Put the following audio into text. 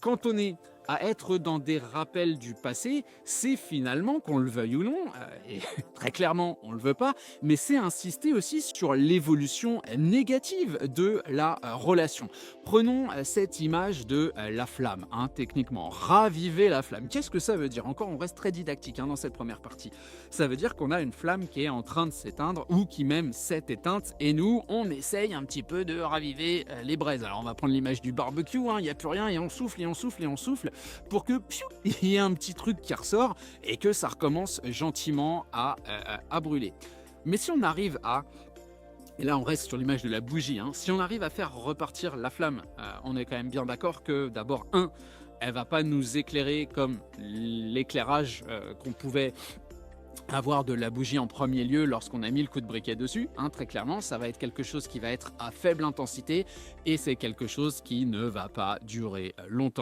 Quand on est à être dans des rappels du passé, c'est finalement, qu'on le veuille ou non, et très clairement on le veut pas, mais c'est insister aussi sur l'évolution négative de la relation. Prenons cette image de la flamme, hein, techniquement. Raviver la flamme. Qu'est-ce que ça veut dire? Encore, on reste très didactique hein, dans cette première partie. Ça veut dire qu'on a une flamme qui est en train de s'éteindre ou qui même s'est éteinte et nous, on essaye un petit peu de raviver les braises. Alors on va prendre l'image du barbecue, hein, il n'y a plus rien et on souffle et on souffle et on souffle pour que piou, il y ait un petit truc qui ressort et que ça recommence gentiment à brûler. Mais si on arrive à, et là on reste sur l'image de la bougie, hein, si on arrive à faire repartir la flamme, on est quand même bien d'accord que d'abord, un, elle va pas nous éclairer comme l'éclairage qu'on pouvait avoir de la bougie en premier lieu lorsqu'on a mis le coup de briquet dessus, hein, très clairement, ça va être quelque chose qui va être à faible intensité et c'est quelque chose qui ne va pas durer longtemps.